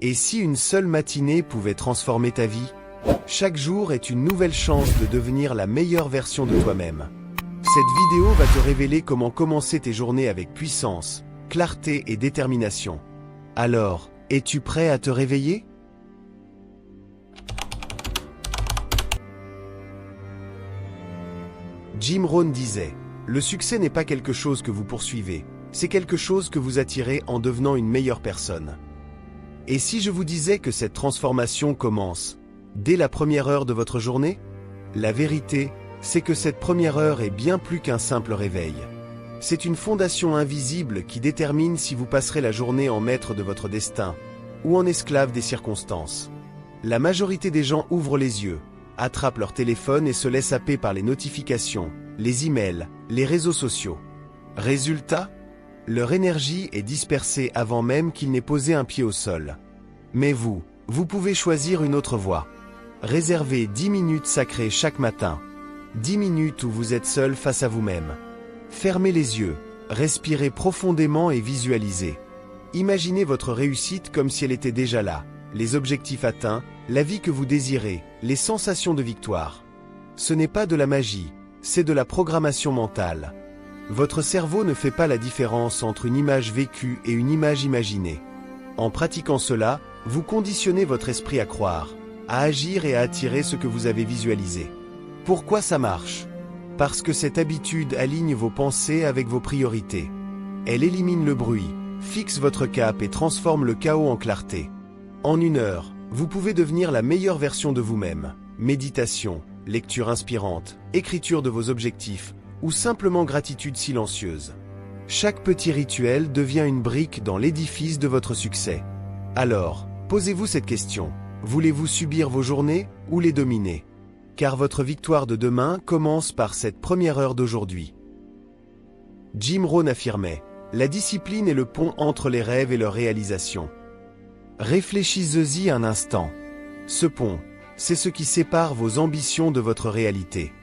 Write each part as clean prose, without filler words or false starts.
Et si une seule matinée pouvait transformer ta vie? Chaque jour est une nouvelle chance de devenir la meilleure version de toi-même. Cette vidéo va te révéler comment commencer tes journées avec puissance, clarté et détermination. Alors, es-tu prêt à te réveiller? Jim Rohn disait, « Le succès n'est pas quelque chose que vous poursuivez, c'est quelque chose que vous attirez en devenant une meilleure personne. » Et si je vous disais que cette transformation commence dès la première heure de votre journée? La vérité, c'est que cette première heure est bien plus qu'un simple réveil. C'est une fondation invisible qui détermine si vous passerez la journée en maître de votre destin ou en esclave des circonstances. La majorité des gens ouvrent les yeux, attrapent leur téléphone et se laissent happer par les notifications, les emails, les réseaux sociaux. Résultat, leur énergie est dispersée avant même qu'ils n'aient posé un pied au sol. Mais vous pouvez choisir une autre voie. Réservez 10 minutes sacrées chaque matin. 10 minutes où vous êtes seul face à vous-même. Fermez les yeux, respirez profondément et visualisez. Imaginez votre réussite comme si elle était déjà là, les objectifs atteints, la vie que vous désirez, les sensations de victoire. Ce n'est pas de la magie, c'est de la programmation mentale. Votre cerveau ne fait pas la différence entre une image vécue et une image imaginée. En pratiquant cela, vous conditionnez votre esprit à croire, à agir et à attirer ce que vous avez visualisé. Pourquoi ça marche? Parce que cette habitude aligne vos pensées avec vos priorités. Elle élimine le bruit, fixe votre cap et transforme le chaos en clarté. En 1 heure, vous pouvez devenir la meilleure version de vous-même. Méditation, lecture inspirante, écriture de vos objectifs, ou simplement gratitude silencieuse. Chaque petit rituel devient une brique dans l'édifice de votre succès. Alors, posez-vous cette question. Voulez-vous subir vos journées ou les dominer? Car votre victoire de demain commence par cette première heure d'aujourd'hui. Jim Rohn affirmait, « La discipline est le pont entre les rêves et leur réalisation. » Réfléchissez-y un instant. Ce pont, c'est ce qui sépare vos ambitions de votre réalité.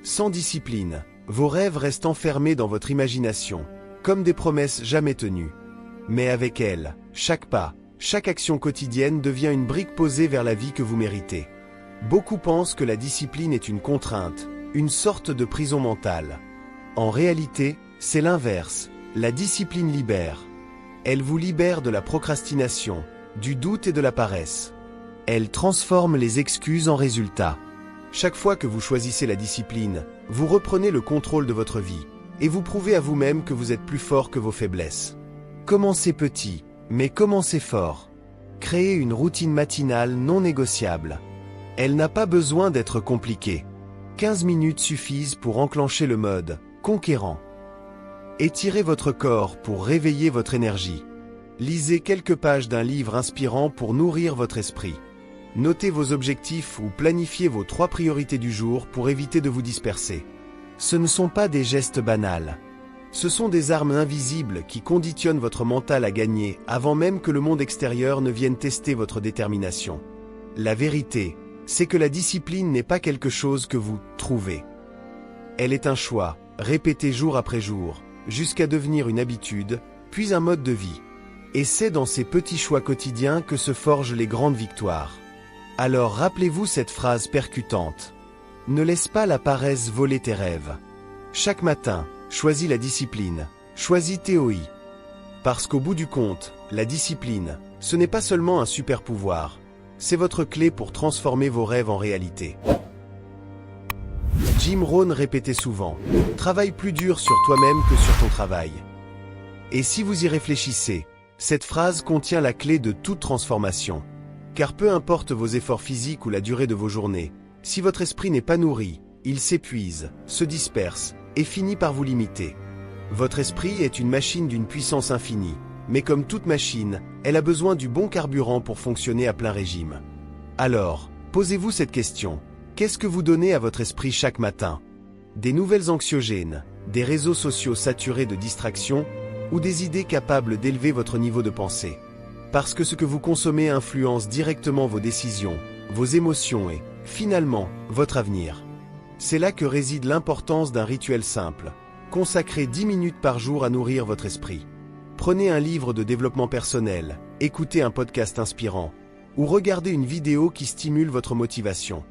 Sans discipline, vos rêves restent enfermés dans votre imagination, comme des promesses jamais tenues. Mais avec elle, chaque pas, chaque action quotidienne devient une brique posée vers la vie que vous méritez. Beaucoup pensent que la discipline est une contrainte, une sorte de prison mentale. En réalité, c'est l'inverse. La discipline libère. Elle vous libère de la procrastination, du doute et de la paresse. Elle transforme les excuses en résultats. Chaque fois que vous choisissez la discipline, vous reprenez le contrôle de votre vie, et vous prouvez à vous-même que vous êtes plus fort que vos faiblesses. Commencez petit, mais commencez fort. Créez une routine matinale non négociable. Elle n'a pas besoin d'être compliquée. 15 minutes suffisent pour enclencher le mode conquérant. Étirez votre corps pour réveiller votre énergie. Lisez quelques pages d'un livre inspirant pour nourrir votre esprit. Notez vos objectifs ou planifiez vos 3 priorités du jour pour éviter de vous disperser. Ce ne sont pas des gestes banals. Ce sont des armes invisibles qui conditionnent votre mental à gagner avant même que le monde extérieur ne vienne tester votre détermination. La vérité, c'est que la discipline n'est pas quelque chose que vous trouvez. Elle est un choix, répété jour après jour, jusqu'à devenir une habitude, puis un mode de vie. Et c'est dans ces petits choix quotidiens que se forgent les grandes victoires. Alors rappelez-vous cette phrase percutante. Ne laisse pas la paresse voler tes rêves. Chaque matin, choisis la discipline, choisis TOI. Parce qu'au bout du compte, la discipline, ce n'est pas seulement un super pouvoir, c'est votre clé pour transformer vos rêves en réalité. Jim Rohn répétait souvent, « Travaille plus dur sur toi-même que sur ton travail. » Et si vous y réfléchissez, cette phrase contient la clé de toute transformation. Car peu importe vos efforts physiques ou la durée de vos journées, si votre esprit n'est pas nourri, il s'épuise, se disperse et finit par vous limiter. Votre esprit est une machine d'une puissance infinie, mais comme toute machine, elle a besoin du bon carburant pour fonctionner à plein régime. Alors, posez-vous cette question. Qu'est-ce que vous donnez à votre esprit chaque matin? Des nouvelles anxiogènes, des réseaux sociaux saturés de distractions ou des idées capables d'élever votre niveau de pensée? Parce que ce que vous consommez influence directement vos décisions, vos émotions et, finalement, votre avenir. C'est là que réside l'importance d'un rituel simple. Consacrez 10 minutes par jour à nourrir votre esprit. Prenez un livre de développement personnel, écoutez un podcast inspirant ou regardez une vidéo qui stimule votre motivation.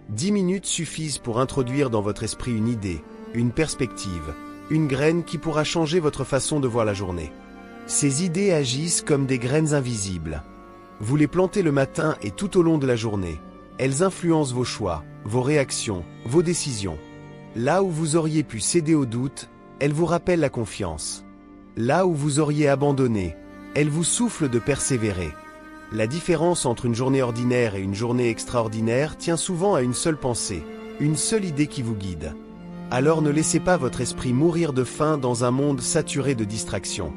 10 minutes suffisent pour introduire dans votre esprit une idée, une perspective, une graine qui pourra changer votre façon de voir la journée. Ces idées agissent comme des graines invisibles. Vous les plantez le matin et tout au long de la journée. Elles influencent vos choix, vos réactions, vos décisions. Là où vous auriez pu céder au doute, elles vous rappellent la confiance. Là où vous auriez abandonné, elles vous soufflent de persévérer. La différence entre une journée ordinaire et une journée extraordinaire tient souvent à une seule pensée, une seule idée qui vous guide. Alors ne laissez pas votre esprit mourir de faim dans un monde saturé de distractions.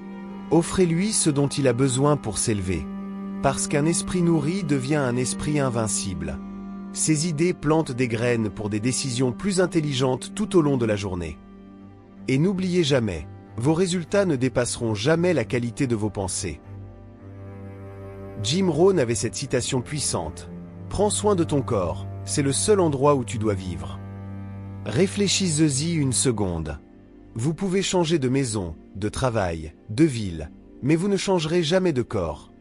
Offrez-lui ce dont il a besoin pour s'élever. Parce qu'un esprit nourri devient un esprit invincible. Ces idées plantent des graines pour des décisions plus intelligentes tout au long de la journée. Et n'oubliez jamais, vos résultats ne dépasseront jamais la qualité de vos pensées. Jim Rohn avait cette citation puissante. « Prends soin de ton corps, c'est le seul endroit où tu dois vivre. » Réfléchissez-y une seconde. Vous pouvez changer de maison, de travail, de ville, mais vous ne changerez jamais de corps.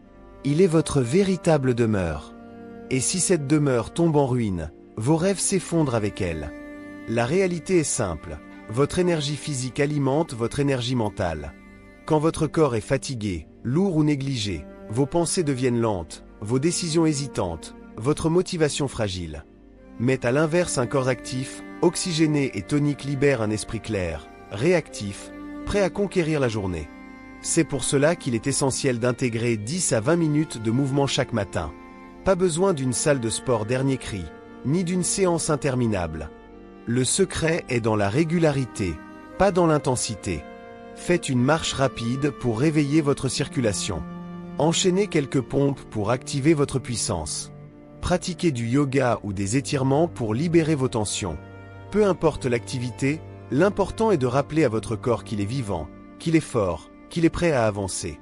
Il est votre véritable demeure. Et si cette demeure tombe en ruine, vos rêves s'effondrent avec elle. La réalité est simple. Votre énergie physique alimente votre énergie mentale. Quand votre corps est fatigué, lourd ou négligé, vos pensées deviennent lentes, vos décisions hésitantes, votre motivation fragile. Mais à l'inverse, un corps actif, oxygéné et tonique libère un esprit clair, réactif, prêt à conquérir la journée. C'est pour cela qu'il est essentiel d'intégrer 10 à 20 minutes de mouvement chaque matin. Pas besoin d'une salle de sport dernier cri, ni d'une séance interminable. Le secret est dans la régularité, pas dans l'intensité. Faites une marche rapide pour réveiller votre circulation. Enchaînez quelques pompes pour activer votre puissance. Pratiquez du yoga ou des étirements pour libérer vos tensions. Peu importe l'activité, l'important est de rappeler à votre corps qu'il est vivant, qu'il est fort, qu'il est prêt à avancer.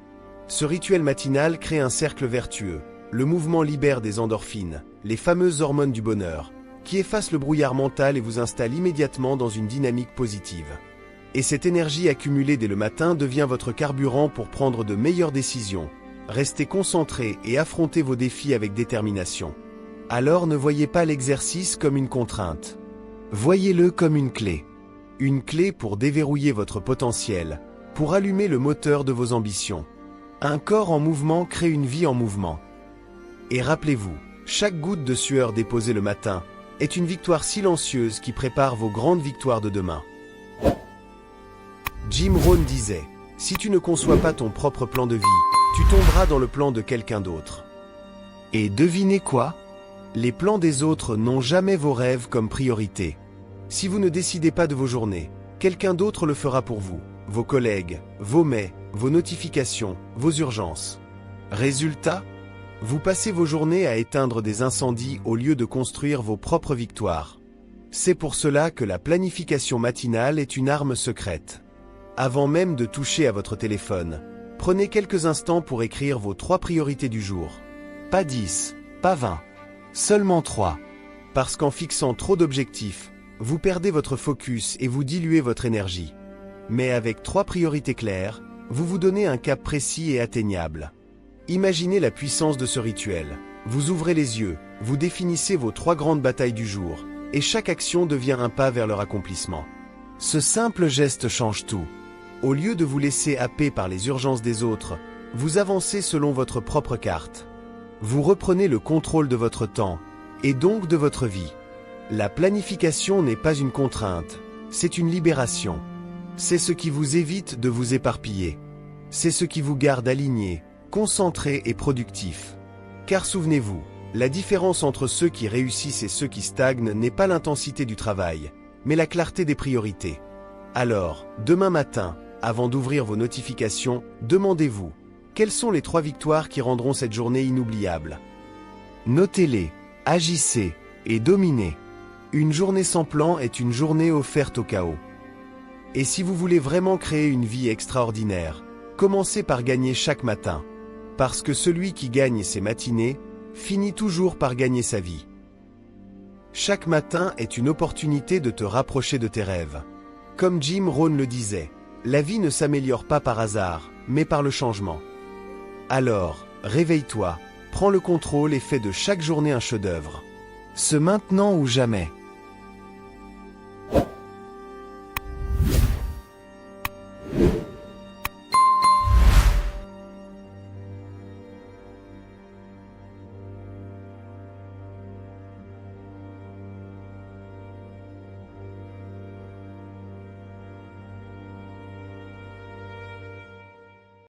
Ce rituel matinal crée un cercle vertueux. Le mouvement libère des endorphines, les fameuses hormones du bonheur, qui effacent le brouillard mental et vous installent immédiatement dans une dynamique positive. Et cette énergie accumulée dès le matin devient votre carburant pour prendre de meilleures décisions. Restez concentré et affrontez vos défis avec détermination. Alors ne voyez pas l'exercice comme une contrainte. Voyez-le comme une clé. Une clé pour déverrouiller votre potentiel, pour allumer le moteur de vos ambitions. Un corps en mouvement crée une vie en mouvement. Et rappelez-vous, chaque goutte de sueur déposée le matin est une victoire silencieuse qui prépare vos grandes victoires de demain. Jim Rohn disait, « Si tu ne conçois pas ton propre plan de vie, tu tomberas dans le plan de quelqu'un d'autre. » Et devinez quoi? Les plans des autres n'ont jamais vos rêves comme priorité. Si vous ne décidez pas de vos journées, quelqu'un d'autre le fera pour vous, vos collègues, vos mails, vos notifications, vos urgences. Résultat? Vous passez vos journées à éteindre des incendies au lieu de construire vos propres victoires. C'est pour cela que la planification matinale est une arme secrète. Avant même de toucher à votre téléphone, prenez quelques instants pour écrire vos 3 priorités du jour. Pas 10, pas 20, seulement 3. Parce qu'en fixant trop d'objectifs, vous perdez votre focus et vous diluez votre énergie. Mais avec 3 priorités claires, vous vous donnez un cap précis et atteignable. Imaginez la puissance de ce rituel. Vous ouvrez les yeux, vous définissez vos 3 grandes batailles du jour, et chaque action devient un pas vers leur accomplissement. Ce simple geste change tout. Au lieu de vous laisser happer par les urgences des autres, vous avancez selon votre propre carte. Vous reprenez le contrôle de votre temps, et donc de votre vie. La planification n'est pas une contrainte, c'est une libération. C'est ce qui vous évite de vous éparpiller. C'est ce qui vous garde aligné, concentré et productif. Car souvenez-vous, la différence entre ceux qui réussissent et ceux qui stagnent n'est pas l'intensité du travail, mais la clarté des priorités. Alors, demain matin, avant d'ouvrir vos notifications, demandez-vous, quelles sont les 3 victoires qui rendront cette journée inoubliable? Notez-les, agissez et dominez. Une journée sans plan est une journée offerte au chaos. Et si vous voulez vraiment créer une vie extraordinaire, commencez par gagner chaque matin. Parce que celui qui gagne ses matinées, finit toujours par gagner sa vie. Chaque matin est une opportunité de te rapprocher de tes rêves. Comme Jim Rohn le disait, la vie ne s'améliore pas par hasard, mais par le changement. Alors, Réveille-toi, prends le contrôle et fais de chaque journée un chef-d'œuvre. Ce maintenant ou jamais.